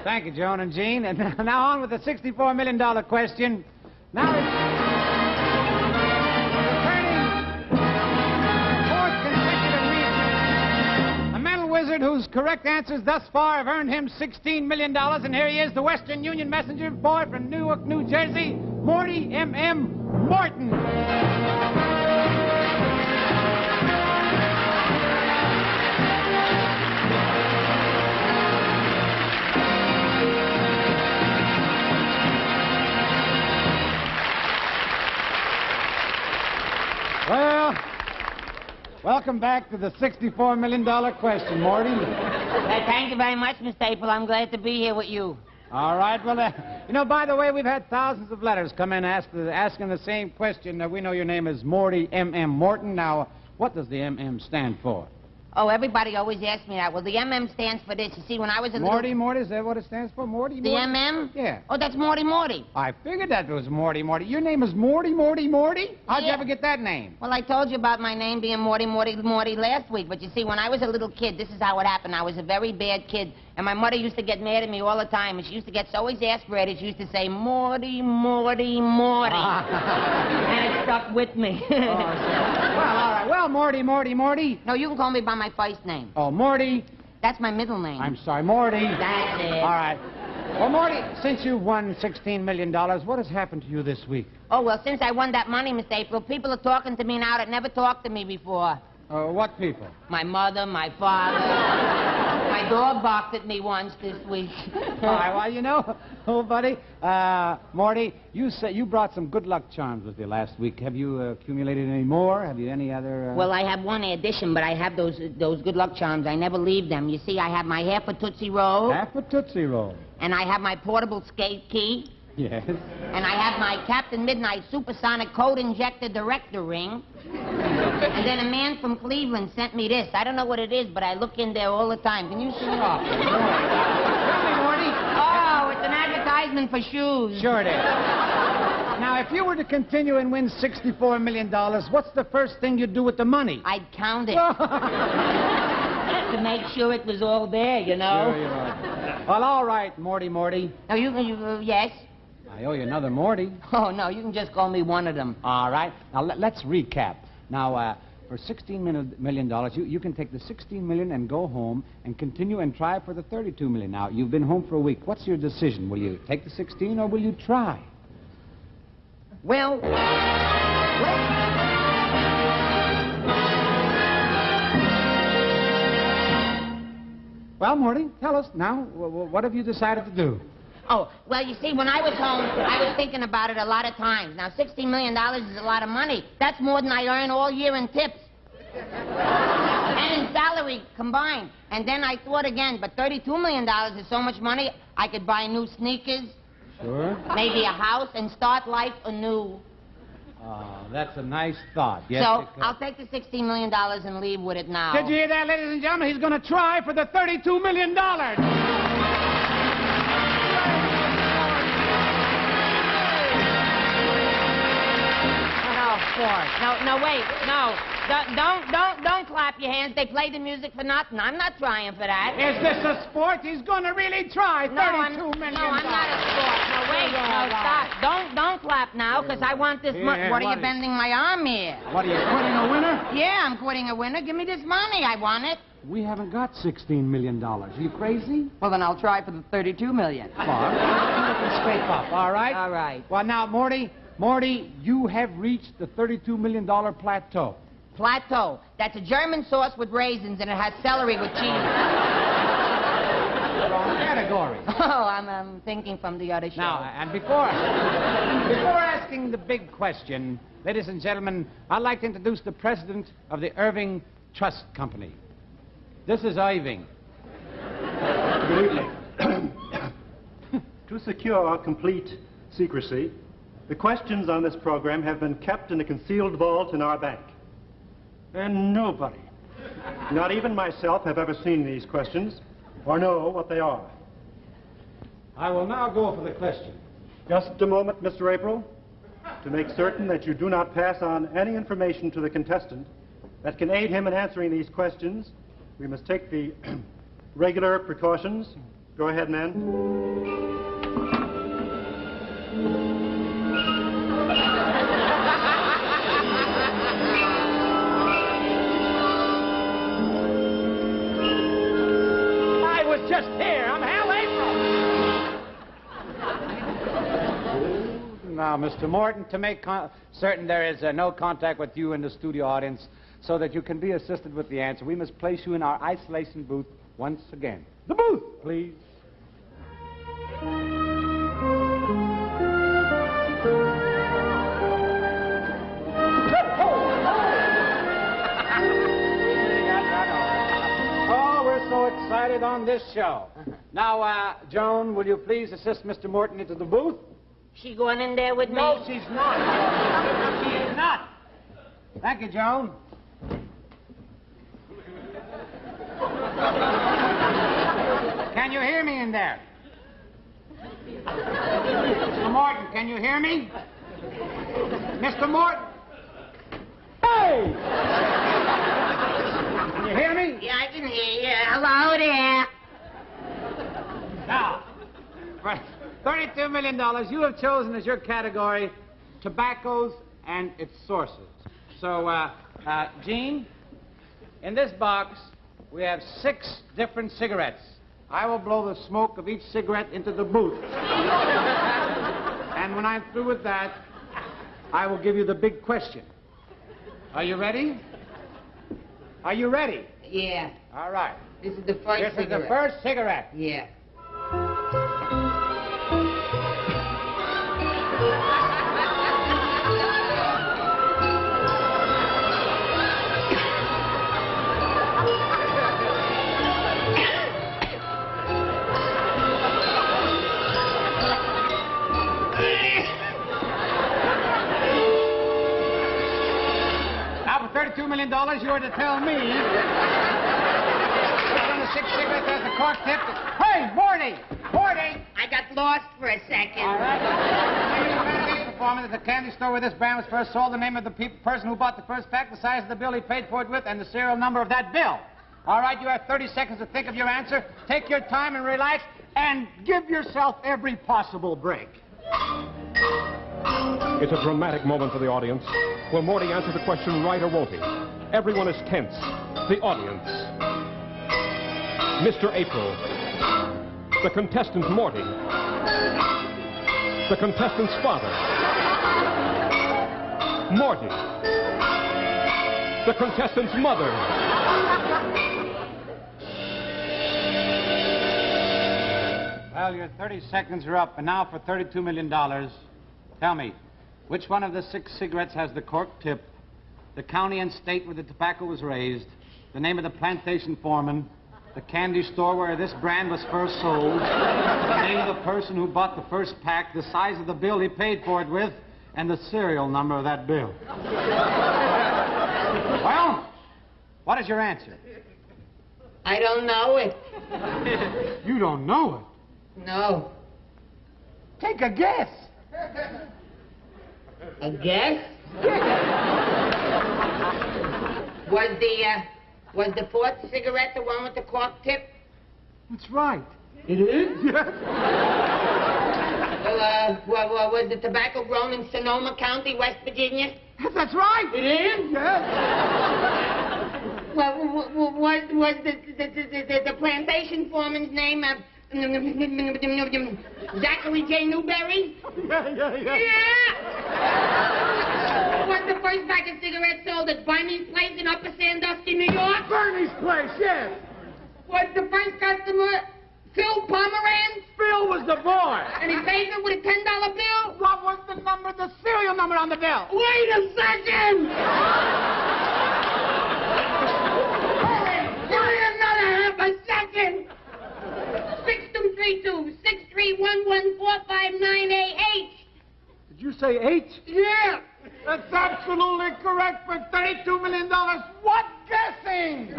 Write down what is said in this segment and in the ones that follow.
Thank you, Joan and Jean. And now on with the $64 million question. Now wizard whose correct answers thus far have earned him $16 million, and here he is, the Western Union messenger boy from Newark, New Jersey, Morty M.M. Morton. Well, welcome back to the $64 million question, Morty. Thank you very much, Mr. April. I'm glad to be here with you. All right. Well, you know, by the way, we've had thousands of letters come in asking the same question. We know your name is Morty M.M. Morton. Now, what does the M.M. stand for? Oh, everybody always asks me that. Well, the M.M. stands for this. You see, when I was a Morty Morty, is that what it stands for? Morty The Morty? M.M.? Yeah. Oh, that's Morty Morty. I figured that was Morty Morty. Your name is Morty Morty Morty? How'd you ever get that name? Well, I told you about my name being Morty Morty Morty last week, but you see, when I was a little kid, this is how it happened. I was a very bad kid, and my mother used to get mad at me all the time, and she used to get so exasperated, she used to say, Morty, Morty, Morty. And it stuck with me. Oh, well, all right. Well, Morty Morty Morty. No, you can call me by my first name. Oh, Morty. That's my middle name. I'm sorry, Morty. That's it. All right. Well, Morty, since you won $16 million, what has happened to you this week? Oh, well, since I won that money, Mr. April, people are talking to me now that never talked to me before. What people? My mother, my father. My dog barked at me once this week. All right, well, you know, oh, buddy, Morty, you brought some good luck charms with you last week. Have you accumulated any more? Have you any other... Well, I have one addition, but I have those good luck charms. I never leave them. You see, I have my half a Tootsie Roll. Half a Tootsie Roll. And I have my portable skate key. Yes. And I have my Captain Midnight Supersonic Code Injector Director Ring. And then a man from Cleveland sent me this. I don't know what it is, but I look in there all the time. Can you see it? Tell me, Morty. Oh, it's an advertisement for shoes. Sure it is. Now, if you were to continue and win $64 million, what's the first thing you'd do with the money? I'd count it. To make sure it was all there, you know. Sure you are. Well, all right, Morty Morty. No, yes? I owe you another Morty. Oh, no, you can just call me one of them. All right. Now, let's recap. Now, for $16 million, you can take the $16 million and go home and continue and try for the $32 million. Now, you've been home for a week. What's your decision? Will you take the 16 or will you try? Well... Well, Morty, tell us now, what have you decided to do? Oh, well, you see, when I was home, I was thinking about it a lot of times. Now, $16 million is a lot of money. That's more than I earn all year in tips. And in salary combined. And then I thought again, but $32 million is so much money, I could buy new sneakers. Sure. Maybe a house and start life anew. Oh, that's a nice thought. Yes, so, I'll take the $16 million and leave with it now. Did you hear that, ladies and gentlemen? He's going to try for the $32 million. No, wait, no. Don't clap your hands. They play the music for nothing. I'm not trying for that. Is this a sport? He's going to really try $32 million. No, I'm not a sport. No, wait, no, stop. Don't clap now, because I want this money. What are you bending my arm here? What are you, quitting a winner? Yeah, I'm quitting a winner. Give me this money. I want it. We haven't got $16 million. Are you crazy? Well, then I'll try for the $32 million. Scrape up, all right? All right. Well, now, Morty, you have reached the $32 million plateau. Plateau. That's a German sauce with raisins, and it has celery with cheese. Wrong category. Oh, I'm thinking from the other show. Now, and before asking the big question, ladies and gentlemen, I'd like to introduce the president of the Irving Trust Company. This is Irving. Good evening. To secure complete secrecy, the questions on this program have been kept in a concealed vault in our bank. And nobody, not even myself, have ever seen these questions or know what they are. I will now go for the question. Just a moment, Mr. April. To make certain that you do not pass on any information to the contestant that can aid him in answering these questions, we must take the regular precautions Go ahead, man. I was just here. I'm Hal April. Now, Mr. Morton, to make certain there is no contact with you in the studio audience so that you can be assisted with the answer, we must place you in our isolation booth once again. The booth, please. Oh, we're so excited on this show. Now, Joan, will you please assist Mr. Morton into the booth? She going in there with me? No, she's not. She is not. Thank you, Joan. Can you hear me in there? Mr. Morton, can you hear me? Mr. Morton? Hey! Can you hear me? Yeah, I can hear you. Hello there. Now, for $32 million, you have chosen as your category tobaccos and its sources. So, Gene, in this box, we have 6 different cigarettes. I will blow the smoke of each cigarette into the booth. And when I'm through with that, I will give you the big question. Are you ready? Are you ready? Yeah. All right. This is the first This cigarette. is the first cigarette. Yeah. Now, for $32 million, you are to tell me which one of the 6 cigarettes has the cork tip. Hey, Morty! Morty! I got lost for a second. All right. Performance at the candy store where this brand was first sold, the name of the person who bought the first pack, the size of the bill he paid for it with, and the serial number of that bill. All right, you have 30 seconds to think of your answer. Take your time and relax, and give yourself every possible break. It's a dramatic moment for the audience. Will Morty answer the question right or won't he? Everyone is tense. The audience. Mr. April. The contestant Morty. The contestant's father. Morty. The contestant's mother. Well, your 30 seconds are up, and now for $32 million, tell me, which one of the 6 cigarettes has the cork tip, the county and state where the tobacco was raised, the name of the plantation foreman, the candy store where this brand was first sold, the name of the person who bought the first pack, the size of the bill he paid for it with, and the serial number of that bill? Well, what is your answer? I don't know it. You don't know it. No. Take a guess. A guess? Was the 4th cigarette the one with the cork tip? That's right. It is? Yes. Well, was the tobacco grown in Sonoma County, West Virginia? That's right. It is? Yes. Well, was the plantation foreman's name Zachary J. Newberry? Yeah. Was the first pack of cigarettes sold at Barney's Place in Upper Sandusky, New York? Bernie's place, yes. Was the first customer Phil Pomeranz? Phil was the boy. And he paid it with a $10 bill? What was the number, the serial number on the bill? Wait a second! Give me another half a second! 6232-6311-4598H. Did you say H? Yeah. That's absolutely correct for $32 million. What guessing?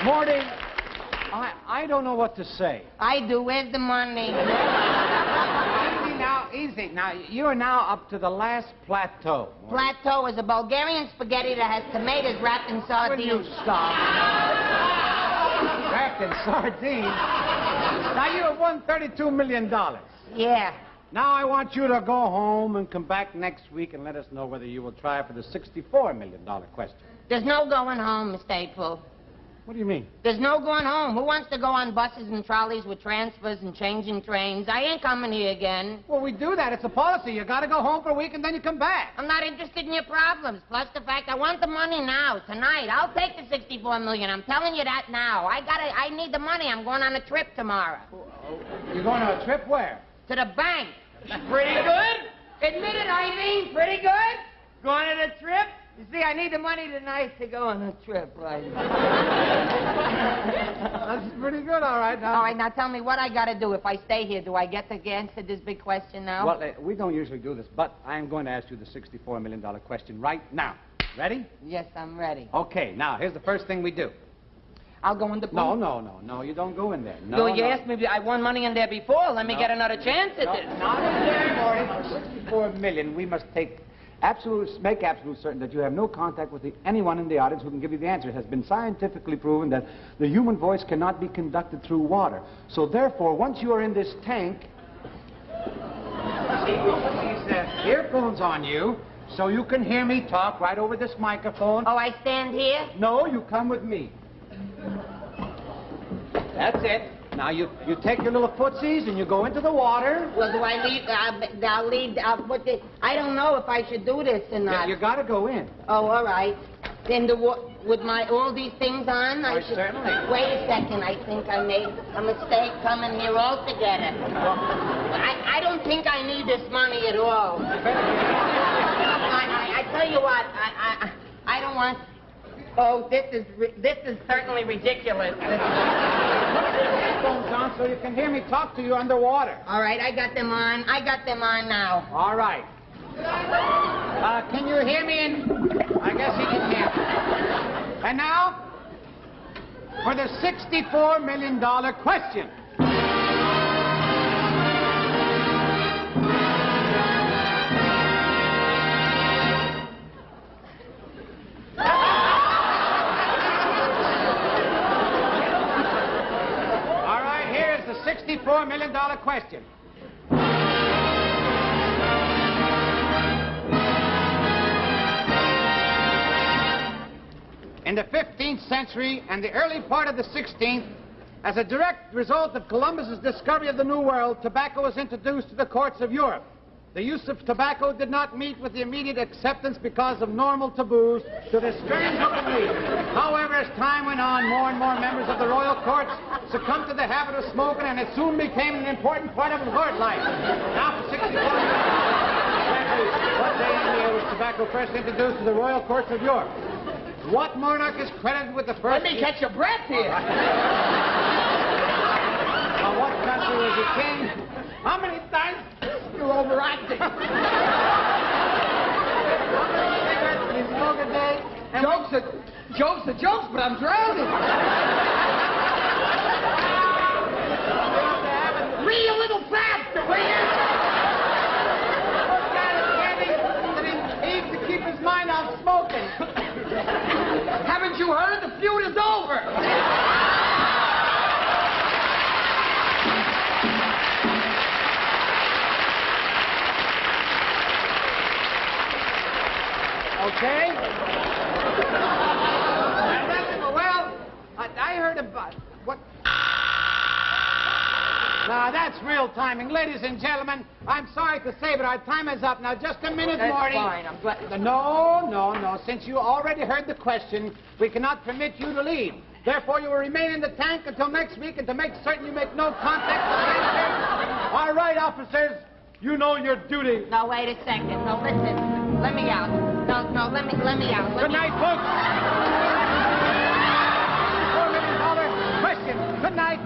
Morty, I don't know what to say. I do. Where's the money? easy. Now, you are now up to the last plateau. Plateau is a Bulgarian spaghetti that has tomatoes wrapped in Will sardines. you stop? Wrapped in sardines? Now, you have won $32 million. Yeah. Now, I want you to go home and come back next week and let us know whether you will try for the $64 million question. There's no going home, Mr. April. What do you mean? There's no going home. Who wants to go on buses and trolleys with transfers and changing trains? I ain't coming here again. Well, we do that. It's a policy. You got to go home for a week and then you come back. I'm not interested in your problems. Plus the fact I want the money now, tonight. I'll take the $64 million. I'm telling you that now. I need the money. I'm going on a trip tomorrow. You're going on a trip where? To the bank. Pretty good. Admit it, Eileen. Pretty good. Going on a trip. You see, I need the money tonight to go on a trip, right? That's pretty good, all right. Now. All right, now tell me what I got to do. If I stay here, do I get to answer this big question now? Well, we don't usually do this, but I'm going to ask you the $64 million question right now. Ready? Yes, I'm ready. Okay, now, here's the first thing we do. I'll go in the booth. No, you don't go in there. No, you asked me, I won money in there before. Let me get another chance at this. Not in there, Morty. For $64 million, we must make absolute certain that you have no contact with anyone in the audience who can give you the answer. It has been scientifically proven that the human voice cannot be conducted through water. So therefore, once you are in this tank, see, we put these earphones on you so you can hear me talk right over this microphone. Oh, I stand here? No, you come with me. That's it. Now, you take your little footsies and you go into the water. Well, do I leave? I'll leave. I don't know if I should do this or not. Yeah, you got to go in. Oh, all right. Then with all these things on, I should... Certainly. Wait a second. I think I made a mistake coming here altogether. I don't think I need this money at all. I tell you what, I don't want... Oh, this is certainly ridiculous. Put your headphones on so you can hear me talk to you underwater. All right, I got them on. I got them on now. All right. Can you hear me? I guess he can hear me. And now, for the $64 million question. $64 million question. In the 15th century and the early part of the 16th, as a direct result of Columbus's discovery of the New World, tobacco was introduced to the courts of Europe. The use of tobacco did not meet with the immediate acceptance because of normal taboos to the strange belief. However, as time went on, more and more members of the royal courts succumbed to the habit of smoking, and it soon became an important part of court life. Now, for 64 years, what day and year was tobacco first introduced to the royal courts of Europe? What monarch is credited with the first... Let me catch your breath here. Now, what country was the king? How many times? You're overacting. You smoke a day? Jokes are jokes, but I'm drowning. Read a little faster, will you? What kind of candy did he eat to keep his mind off smoking? Haven't you heard? The feud is over. Okay? Well, I heard about... What? Now, that's real timing. Ladies and gentlemen, I'm sorry to say, but our time is up. Now, just a minute, Morty. That's fine. I'm glad... No. Since you already heard the question, we cannot permit you to leave. Therefore, you will remain in the tank until next week, and to make certain you make no contact with the answer. All right, officers. You know your duty. No, wait a second. No, listen. Let me out. No, let me out. Good night, folks. $4 million question. Good night.